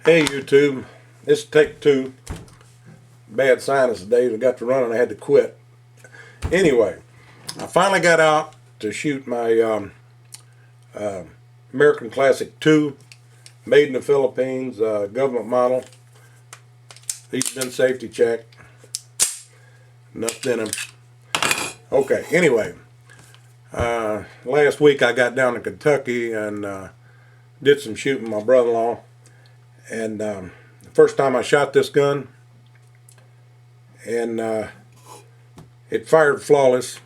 Hey YouTube, this is take two. Bad sinus today. I got to run and I had to quit. Anyway, I finally got out to shoot my American Classic 2, made in the Philippines, government model. He's been safety checked. Enough in him. Okay, anyway, last week I got down to Kentucky and did some shooting with my brother-in-law. And the first time I shot this gun, and it fired flawless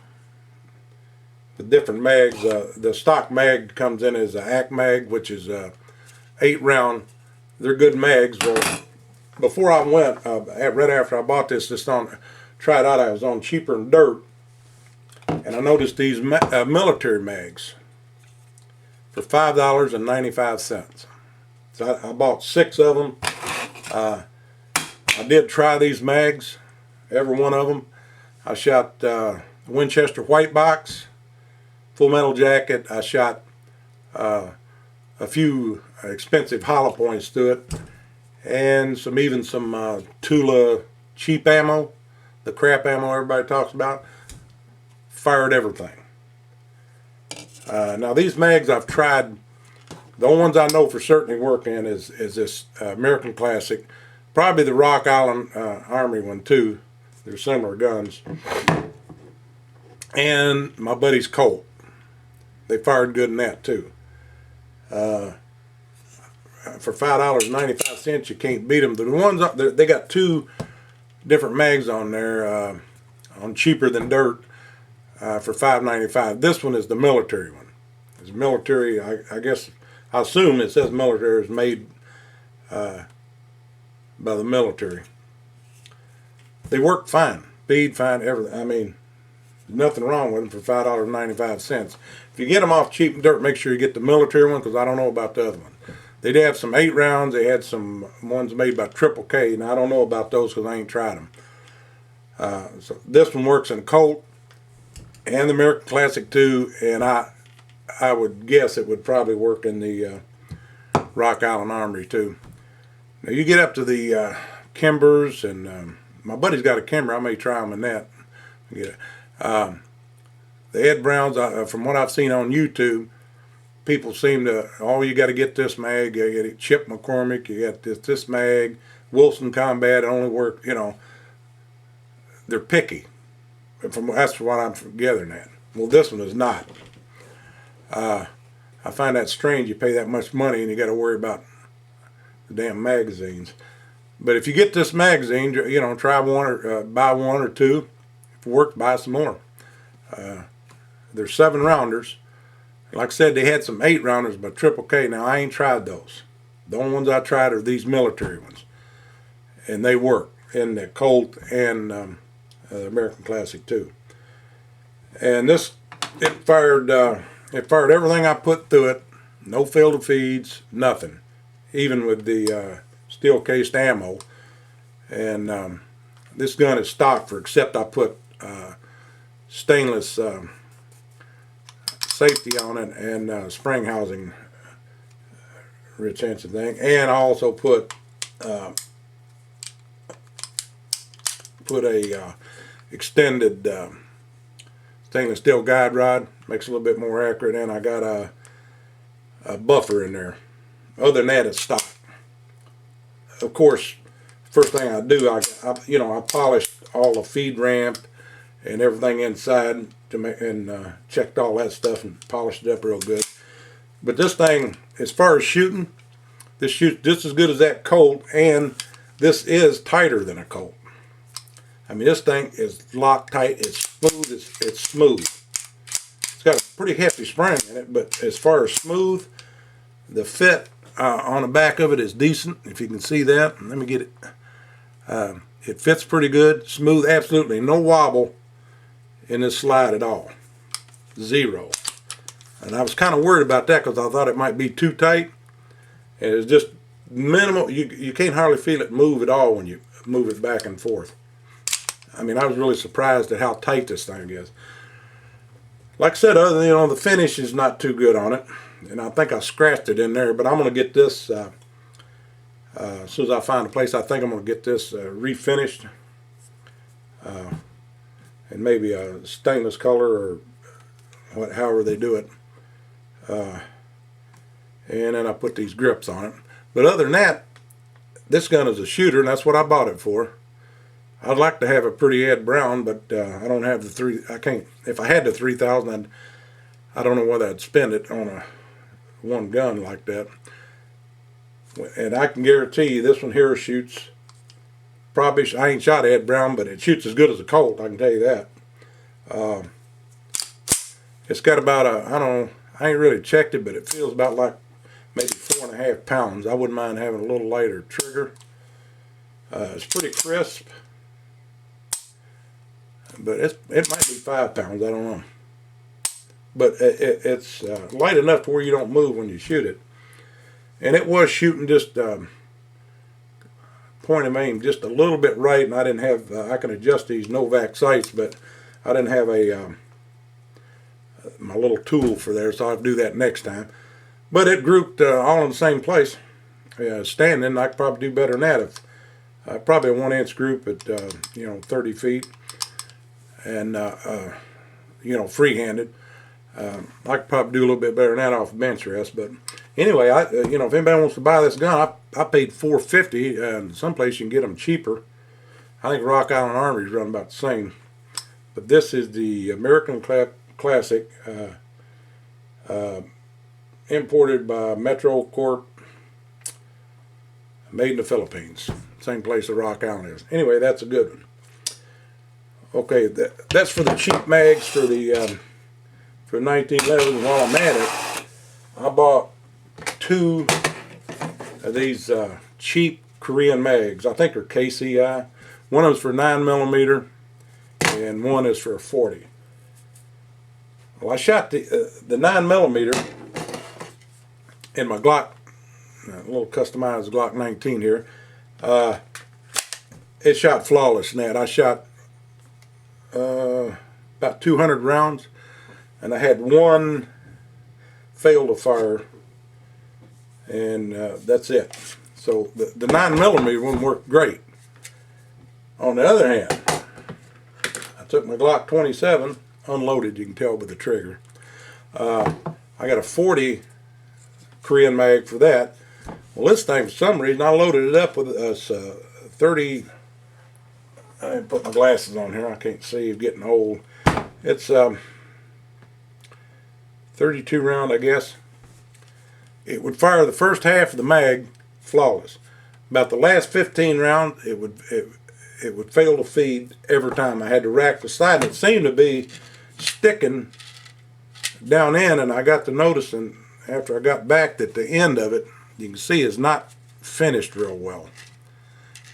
with different mags. The stock mag comes in as an ACK mag, which is 8-round. They're good mags. Well, before I went, right after I bought this, tried out. I was on Cheaper and Dirt, and I noticed these military mags for $5.95. So I bought 6 of them. I did try these mags, every one of them. I shot Winchester White Box, Full Metal Jacket. I shot a few expensive hollow points to it, and even some Tula cheap ammo, the crap ammo everybody talks about. Fired everything. Now these mags I've tried. The only ones I know for certain work in is this American Classic, probably the Rock Island Army one too. They're similar guns, and my buddy's Colt. They fired good in that too. For $5.95, you can't beat them. The ones up there, they got 2 different mags on there, on Cheaper Than Dirt, for $5.95. This one is the military one. It's military, I guess. I assume it says military is made by the military. They work fine, feed fine, everything. I mean, nothing wrong with them for $5.95. If you get them off Cheap and Dirt, make sure you get the military one, because I don't know about the other one. They did have some 8 rounds. They had some ones made by Triple K, and I don't know about those because I ain't tried them. So this one works in Colt and the American Classic 2, and I would guess it would probably work in the Rock Island Armory too. Now you get up to the Kimbers, and my buddy's got a Kimber. I may try them in that. The Ed Browns, from what I've seen on YouTube, people seem to, you got to get this mag. You get Chip McCormick. You got this mag. Wilson Combat only work. They're picky. That's what I'm gathering at. Well, this one is not. I find that strange. You pay that much money and you got to worry about the damn magazines. But if you get this magazine, try one or buy 1 or 2. If it works, buy some more. They're 7 rounders. Like I said, they had some 8 rounders by Triple K. Now I ain't tried those. The only ones I tried are these military ones, and they work in the Colt and American Classic 2. And this, it fired everything I put through it. No filter feeds, nothing. Even with the steel cased ammo. And this gun is stock except I put stainless safety on it and spring housing retention thing. And I also put a extended stainless steel guide rod. Makes it a little bit more accurate, and I got a buffer in there. Other than that, it's stock. Of course, first thing I do, I polished all the feed ramp and everything inside and checked all that stuff and polished it up real good. But this thing, as far as shooting, this shoots just as good as that Colt, and this is tighter than a Colt. I mean, this thing is locked tight. It's smooth. It's smooth. It's got a pretty hefty spring in it, but as far as smooth, the fit on the back of it is decent. If you can see that, let me get it. It fits pretty good, smooth, absolutely no wobble in this slide at all. 0. And I was kind of worried about that because I thought it might be too tight. And it's just minimal. You can't hardly feel it move at all when you move it back and forth. I mean, I was really surprised at how tight this thing is. Like I said, the finish is not too good on it, and I think I scratched it in there. But I'm going to get this As soon as I find a place, I think I'm going to get this refinished, and maybe a stainless color or however they do it. And then I put these grips on it. But other than that, this gun is a shooter, and that's what I bought it for. I'd like to have a pretty Ed Brown, but I don't have the I can't. If I had the 3000, I don't know whether I'd spend it on a one gun like that. And I can guarantee you, this one here shoots. Probably, I ain't shot Ed Brown, but it shoots as good as a Colt. I can tell you that. It's got about I don't know. I ain't really checked it, but it feels about like maybe 4.5 pounds. I wouldn't mind having a little lighter trigger. It's pretty crisp, but it might be 5 pounds. I don't know. But it's light enough to where you don't move when you shoot it. And it was shooting just point of aim just a little bit right, and I didn't have. I can adjust these Novak sights, but I didn't have a my little tool for there, so I'll do that next time. But it grouped all in the same place. Standing, I could probably do better than that. If probably a 1-inch group at 30 feet, and free-handed. I could probably do a little bit better than that off bench rest. But anyway, if anybody wants to buy this gun, I paid $450, and someplace you can get them cheaper. I think Rock Island Armory's run about the same. But this is the American Classic, imported by Metro Corp, made in the Philippines. Same place that Rock Island is. Anyway, that's a good one. Okay, that's for the cheap mags for the for 1911. While I'm at it, I bought 2 of these cheap Korean mags. I think they're KCI. One of them's for 9mm, and one is for a 40. Well, I shot the 9mm in my Glock, a little customized Glock 19 here. It shot flawless in that. I shot about 200 rounds, and I had one fail to fire, and that's it. So the 9mm one worked great. On the other hand, I took my Glock 27, unloaded, you can tell by the trigger. I got a 40 Korean mag for that. Well, this thing, for some reason, I loaded it up with a 30. I didn't put my glasses on here. I can't see. I'm getting old. It's 32 round, I guess. It would fire the first half of the mag flawless. About the last 15 rounds, it would fail to feed every time. I had to rack the side, and it seemed to be sticking down in, and I got to noticing after I got back that the end of it, you can see, is not finished real well.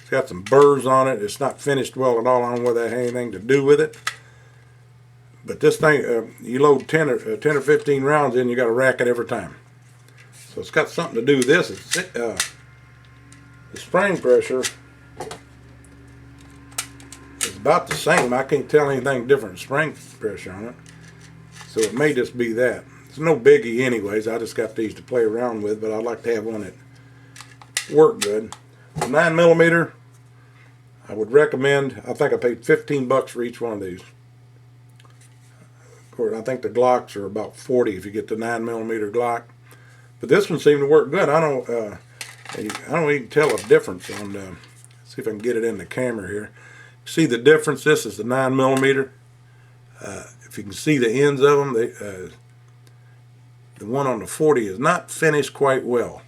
It's got some burrs on it. It's not finished well at all. I don't know whether that had anything to do with it. But this thing, you load 10 or 15 rounds in, you got to rack it every time. So it's got something to do with this. The spring pressure is about the same. I can't tell anything different spring pressure on it. So it may just be that. It's no biggie anyways. I just got these to play around with, but I'd like to have one that worked good. The 9mm, I would recommend. I think I paid $15 for each one of these. Of course, I think the Glocks are about 40 if you get the 9mm Glock. But this one seemed to work good. I don't even tell a difference on. See if I can get it in the camera here. See the difference? This is the 9mm. If you can see the ends of them, the one on the 40 is not finished quite well.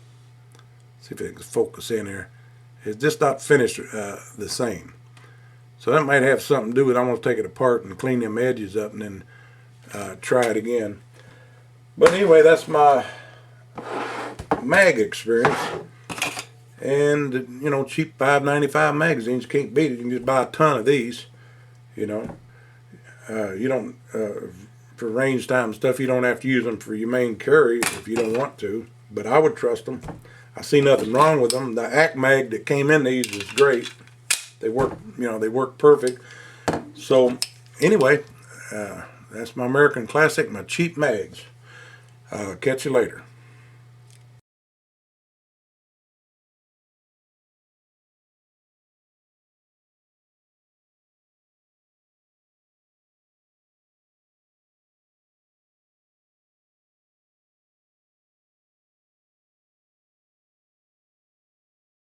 See if I can focus in here. It's just not finished the same. So that might have something to do with it. I'm going to take it apart and clean them edges up and then try it again. But anyway, that's my mag experience. And, cheap $5.95 magazines, you can't beat it. You can just buy a ton of these, You don't, for range time stuff, you don't have to use them for your main carry if you don't want to. But I would trust them. I see nothing wrong with them. The ACK mag that came in these is great. They work, they work perfect. So, anyway, that's my American Classic, my cheap mags. Catch you later.